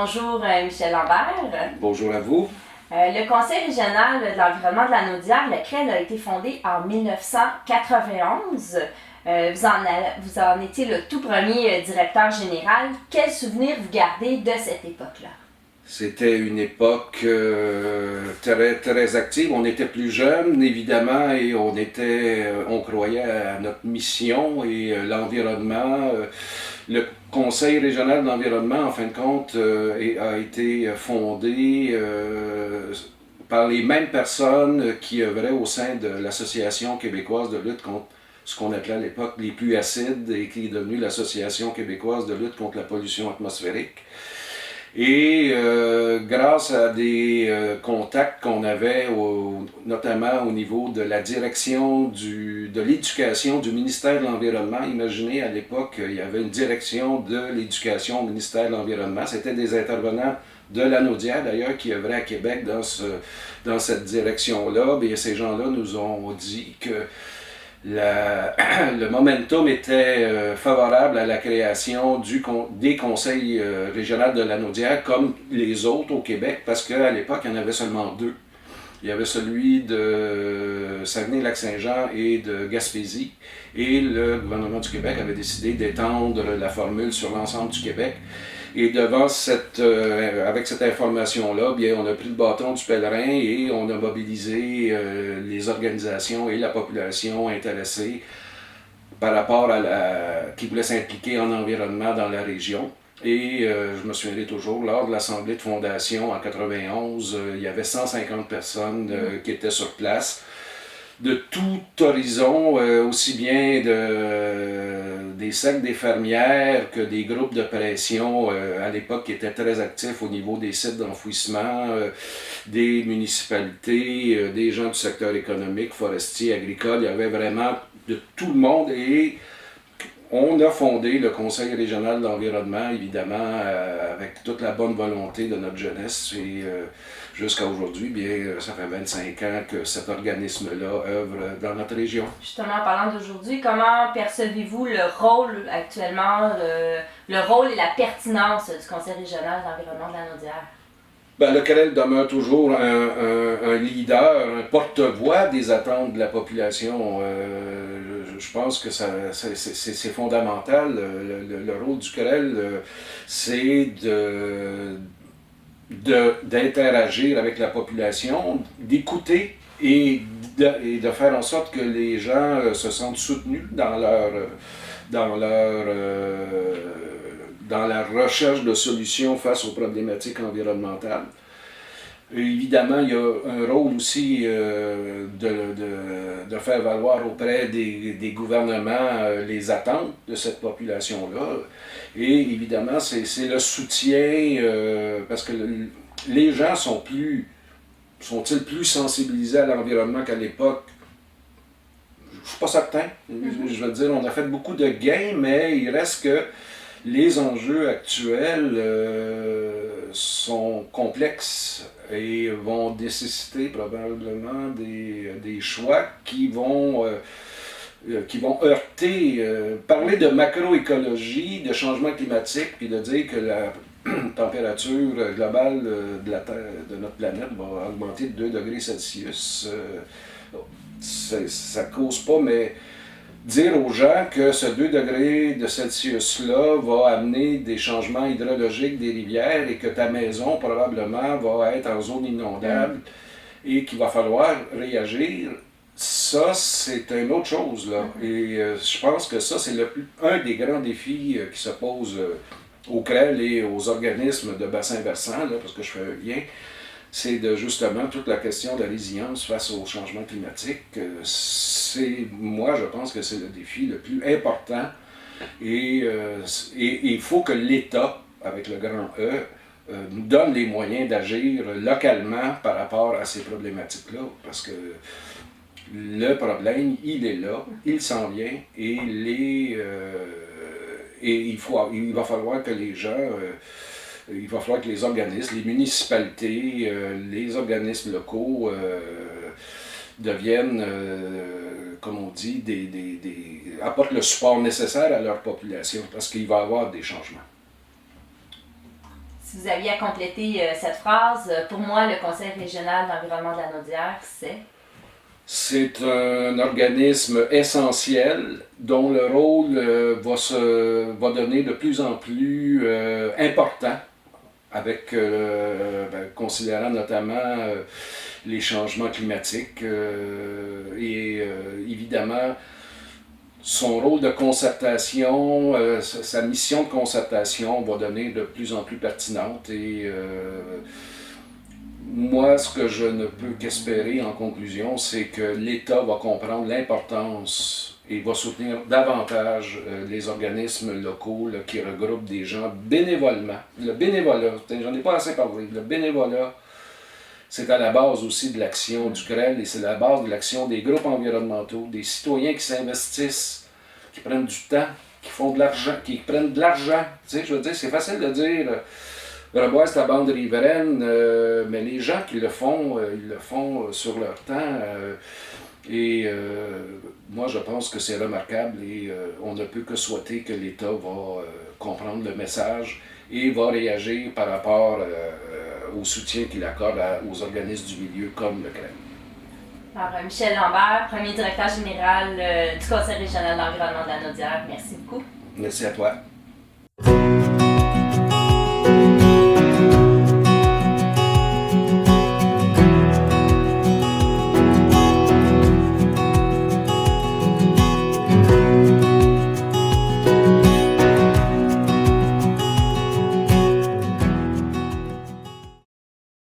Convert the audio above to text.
Bonjour Michel Lambert. Bonjour à vous. Le Conseil régional de l'environnement de la Naudière, le CREL, a été fondé en 1991. Vous en étiez le tout premier directeur général. Quel souvenir vous gardez de cette époque-là? C'était une époque très active. On était plus jeunes, évidemment, et on croyait à notre mission et l'environnement. Le Conseil régional de l'environnement, en fin de compte, a été fondé par les mêmes personnes qui œuvraient au sein de l'Association québécoise de lutte contre ce qu'on appelait à l'époque les pluies acides et qui est devenue l'Association québécoise de lutte contre la pollution atmosphérique. Et grâce à des contacts qu'on avait, notamment au niveau de la direction de l'éducation du ministère de l'Environnement, imaginez à l'époque, il y avait une direction de l'éducation au ministère de l'Environnement. C'était des intervenants de la Naudière, d'ailleurs, qui œuvraient à Québec dans cette direction-là. Et ces gens-là nous ont dit que le momentum était favorable à la création des conseils régionaux de la Naudière comme les autres au Québec, parce qu'à l'époque, il y en avait seulement deux. Il y avait celui de Saguenay-Lac-Saint-Jean et de Gaspésie, et le gouvernement du Québec avait décidé d'étendre la formule sur l'ensemble du Québec. Et avec cette information-là, bien, on a pris le bâton du pèlerin et on a mobilisé les organisations et la population intéressée par rapport qui voulaient s'impliquer en environnement dans la région. Et je me souviendrai toujours, lors de l'Assemblée de fondation en 91, il y avait 150 personnes qui étaient sur place, de tout horizon, aussi bien des cercles des fermières que des groupes de pression à l'époque qui étaient très actifs au niveau des sites d'enfouissement, des municipalités, des gens du secteur économique, forestier, agricole. Il y avait vraiment de tout le monde et on a fondé le Conseil régional de l'environnement, évidemment, avec toute la bonne volonté de notre jeunesse. Et jusqu'à aujourd'hui, bien, ça fait 25 ans que cet organisme-là œuvre dans notre région. Justement, en parlant d'aujourd'hui, comment percevez-vous le rôle actuellement, le rôle et la pertinence du Conseil régional de l'environnement de la Naudière? Ben, le CREL demeure toujours un leader, un porte-voix des attentes de la population. Je pense que c'est fondamental. Le rôle du CREL, c'est d'interagir avec la population, d'écouter et de faire en sorte que les gens se sentent soutenus dans la recherche de solutions face aux problématiques environnementales. Évidemment, il y a un rôle aussi de faire valoir auprès des gouvernements les attentes de cette population-là. Et évidemment, c'est le soutien, parce que les gens sont-ils plus sensibilisés à l'environnement qu'à l'époque? Je ne suis pas certain. Je veux dire, on a fait beaucoup de gains, mais il reste que les enjeux actuels sont complexes et vont nécessiter probablement des choix qui vont heurter. Parler de macroécologie, de changement climatique, puis de dire que la température globale de notre planète va augmenter de 2 degrés Celsius, ça ne cause pas, mais dire aux gens que ce 2 degrés de Celsius-là va amener des changements hydrologiques des rivières et que ta maison probablement va être en zone inondable et qu'il va falloir réagir, ça c'est une autre chose, là. Et je pense que ça c'est un des grands défis qui se pose au CREL et aux organismes de bassin versant, là, parce que je fais un lien. C'est justement toute la question de la résilience face au changement climatique. Moi, je pense que c'est le défi le plus important. Et il faut que l'État, avec le grand E, nous donne les moyens d'agir localement par rapport à ces problématiques-là. Parce que le problème, il est là, il s'en vient, et il va falloir que les gens... il va falloir que les organismes, les municipalités, les organismes locaux deviennent, comme on dit, apportent le support nécessaire à leur population parce qu'il va y avoir des changements. si vous aviez à compléter cette phrase, pour moi, le Conseil régional d'environnement de la Naudière, c'est... C'est un organisme essentiel dont le rôle va devenir de plus en plus important, avec, considérant notamment les changements climatiques et évidemment son rôle de concertation, sa mission de concertation va devenir de plus en plus pertinente et moi, ce que je ne peux qu'espérer en conclusion, c'est que l'État va comprendre l'importance et va soutenir davantage les organismes locaux là, qui regroupent des gens bénévolement. Le bénévolat, j'en ai pas assez parlé, le bénévolat, c'est à la base aussi de l'action du CREL et c'est la base de l'action des groupes environnementaux, des citoyens qui s'investissent, qui prennent du temps, qui font de l'argent, qui prennent de l'argent. Tu sais, je veux dire, c'est facile de dire reboire la bande riveraine, mais les gens qui le font, ils le font sur leur temps. Moi, je pense que c'est remarquable et on ne peut que souhaiter que l'État va comprendre le message et va réagir par rapport au soutien qu'il accorde aux organismes du milieu comme le CREM. Alors, Michel Lambert, premier directeur général du Conseil régional d'environnement de la Naudière, merci beaucoup. Merci à toi.